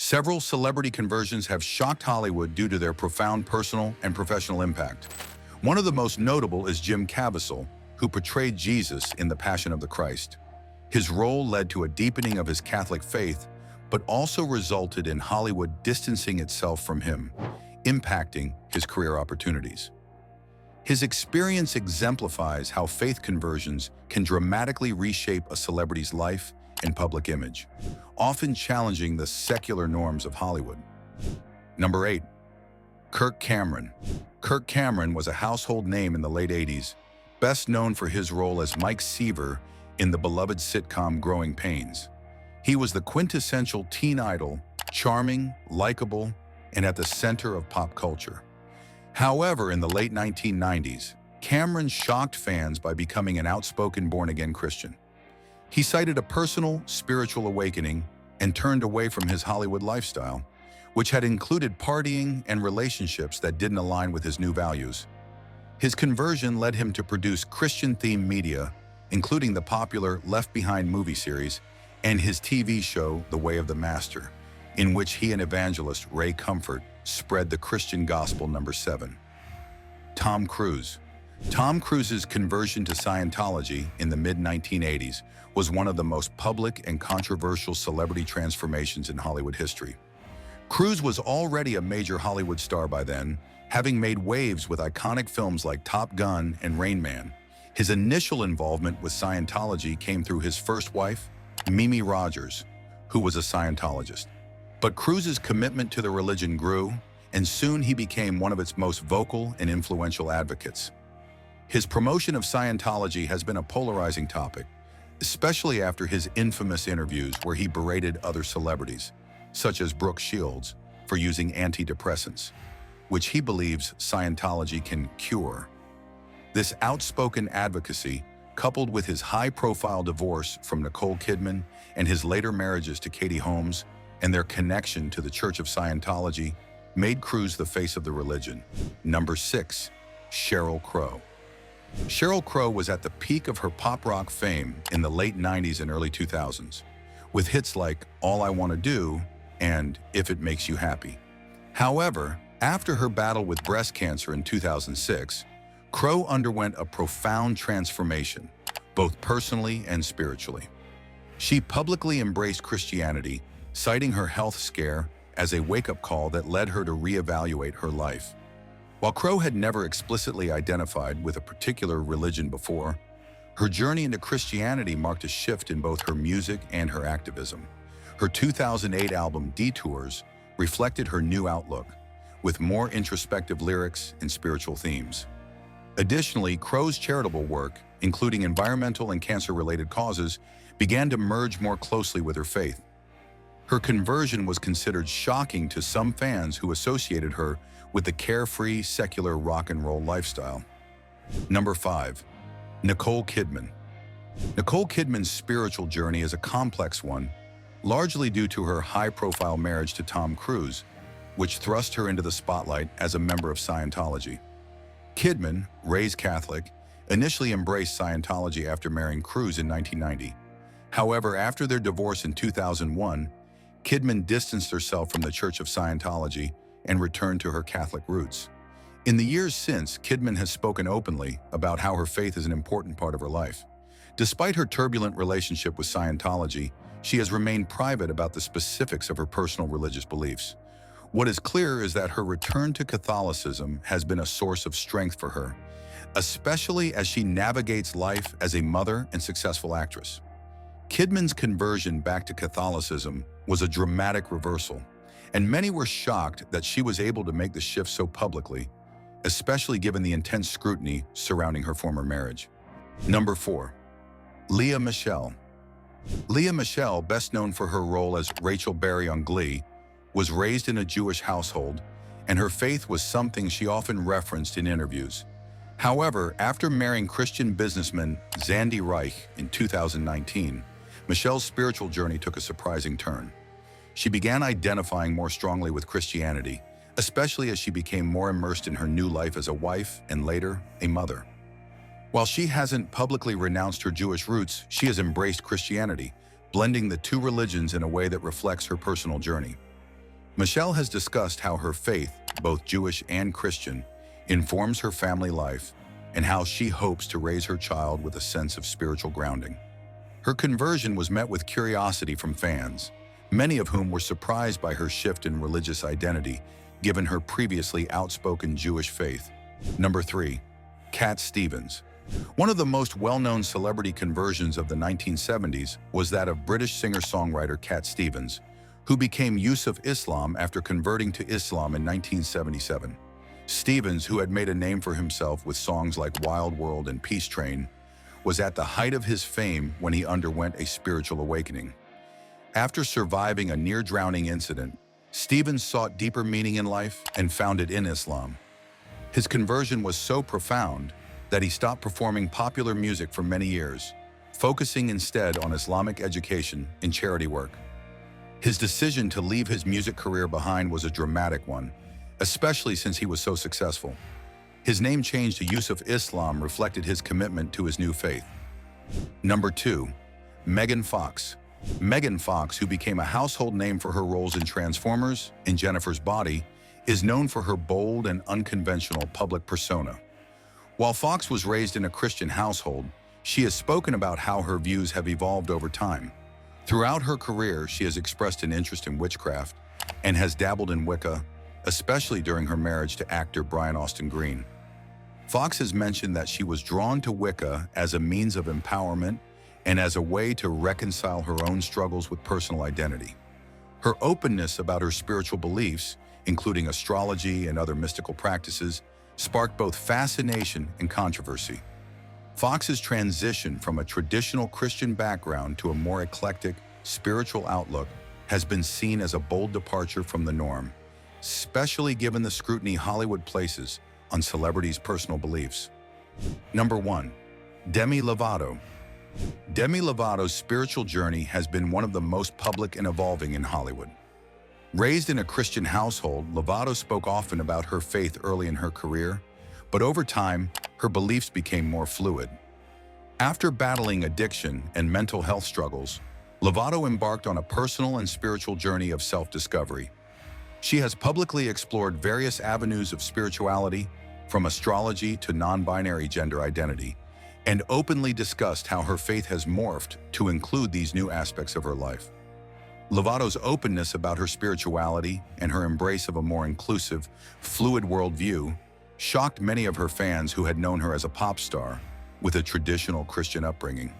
Several celebrity conversions have shocked Hollywood due to their profound personal and professional impact. One of the most notable is Jim Caviezel, who portrayed Jesus in The Passion of the Christ. His role led to a deepening of his Catholic faith, but also resulted in Hollywood distancing itself from him, impacting his career opportunities. His experience exemplifies how faith conversions can dramatically reshape a celebrity's life and public image, often challenging the secular norms of Hollywood. Number 8. Kirk Cameron. Kirk Cameron was a household name in the late 80s, best known for his role as Mike Seaver in the beloved sitcom Growing Pains. He was the quintessential teen idol, charming, likable, and at the center of pop culture. However, in the late 1990s, Cameron shocked fans by becoming an outspoken born-again Christian. He cited a personal, spiritual awakening and turned away from his Hollywood lifestyle, which had included partying and relationships that didn't align with his new values. His conversion led him to produce Christian-themed media, including the popular Left Behind movie series and his TV show The Way of the Master, in which he and evangelist Ray Comfort spread the Christian gospel. Number 7. Tom Cruise. Tom Cruise's conversion to Scientology in the mid-1980s was one of the most public and controversial celebrity transformations in Hollywood history. Cruise was already a major Hollywood star by then, having made waves with iconic films like Top Gun and Rain Man. His initial involvement with Scientology came through his first wife, Mimi Rogers, who was a Scientologist. But Cruise's commitment to the religion grew, and soon he became one of its most vocal and influential advocates. His promotion of Scientology has been a polarizing topic, especially after his infamous interviews where he berated other celebrities, such as Brooke Shields, for using antidepressants, which he believes Scientology can cure. This outspoken advocacy, coupled with his high-profile divorce from Nicole Kidman and his later marriages to Katie Holmes and their connection to the Church of Scientology, made Cruise the face of the religion. Number 6. Sheryl Crow. Sheryl Crow was at the peak of her pop rock fame in the late 90s and early 2000s, with hits like All I Want to Do and If It Makes You Happy. However, after her battle with breast cancer in 2006, Crow underwent a profound transformation, both personally and spiritually. She publicly embraced Christianity, citing her health scare as a wake-up call that led her to reevaluate her life. While Crow had never explicitly identified with a particular religion before, her journey into Christianity marked a shift in both her music and her activism. Her 2008 album, Detours, reflected her new outlook, with more introspective lyrics and spiritual themes. Additionally, Crow's charitable work, including environmental and cancer-related causes, began to merge more closely with her faith. Her conversion was considered shocking to some fans who associated her with the carefree, secular rock and roll lifestyle. Number 5. Nicole Kidman. Nicole Kidman's spiritual journey is a complex one, largely due to her high-profile marriage to Tom Cruise, which thrust her into the spotlight as a member of Scientology. Kidman, raised Catholic, initially embraced Scientology after marrying Cruise in 1990. However, after their divorce in 2001, Kidman distanced herself from the Church of Scientology and returned to her Catholic roots. In the years since, Kidman has spoken openly about how her faith is an important part of her life. Despite her turbulent relationship with Scientology, she has remained private about the specifics of her personal religious beliefs. What is clear is that her return to Catholicism has been a source of strength for her, especially as she navigates life as a mother and successful actress. Kidman's conversion back to Catholicism was a dramatic reversal, and many were shocked that she was able to make the shift so publicly, especially given the intense scrutiny surrounding her former marriage. Number 4. Lea Michele. Lea Michele, best known for her role as Rachel Berry on Glee, was raised in a Jewish household, and her faith was something she often referenced in interviews. However, after marrying Christian businessman Zandy Reich in 2019, Michele's spiritual journey took a surprising turn. She began identifying more strongly with Christianity, especially as she became more immersed in her new life as a wife and later, a mother. While she hasn't publicly renounced her Jewish roots, she has embraced Christianity, blending the two religions in a way that reflects her personal journey. Michelle has discussed how her faith, both Jewish and Christian, informs her family life and how she hopes to raise her child with a sense of spiritual grounding. Her conversion was met with curiosity from fans, many of whom were surprised by her shift in religious identity, given her previously outspoken Jewish faith. Number 3. Cat Stevens. One of the most well-known celebrity conversions of the 1970s was that of British singer-songwriter Cat Stevens, who became Yusuf Islam after converting to Islam in 1977. Stevens, who had made a name for himself with songs like Wild World and Peace Train, was at the height of his fame when he underwent a spiritual awakening. After surviving a near-drowning incident, Stevens sought deeper meaning in life and found it in Islam. His conversion was so profound that he stopped performing popular music for many years, focusing instead on Islamic education and charity work. His decision to leave his music career behind was a dramatic one, especially since he was so successful. His name change to Yusuf Islam reflected his commitment to his new faith. Number 2. Megan Fox. Megan Fox, who became a household name for her roles in Transformers and Jennifer's Body, is known for her bold and unconventional public persona. While Fox was raised in a Christian household, she has spoken about how her views have evolved over time. Throughout her career, she has expressed an interest in witchcraft and has dabbled in Wicca, especially during her marriage to actor Brian Austin Green. Fox has mentioned that she was drawn to Wicca as a means of empowerment and as a way to reconcile her own struggles with personal identity. Her openness about her spiritual beliefs, including astrology and other mystical practices, sparked both fascination and controversy. Fox's transition from a traditional Christian background to a more eclectic, spiritual outlook has been seen as a bold departure from the norm, especially given the scrutiny Hollywood places on celebrities' personal beliefs. Number 1. Demi Lovato. Demi Lovato's spiritual journey has been one of the most public and evolving in Hollywood. Raised in a Christian household, Lovato spoke often about her faith early in her career, but over time, her beliefs became more fluid. After battling addiction and mental health struggles, Lovato embarked on a personal and spiritual journey of self-discovery. She has publicly explored various avenues of spirituality, from astrology to non-binary gender identity, and openly discussed how her faith has morphed to include these new aspects of her life. Lovato's openness about her spirituality and her embrace of a more inclusive, fluid worldview shocked many of her fans who had known her as a pop star with a traditional Christian upbringing.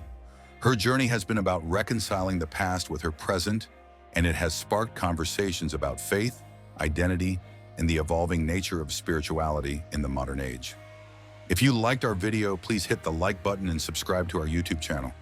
Her journey has been about reconciling the past with her present, and it has sparked conversations about faith, identity, and the evolving nature of spirituality in the modern age. If you liked our video, please hit the like button and subscribe to our YouTube channel.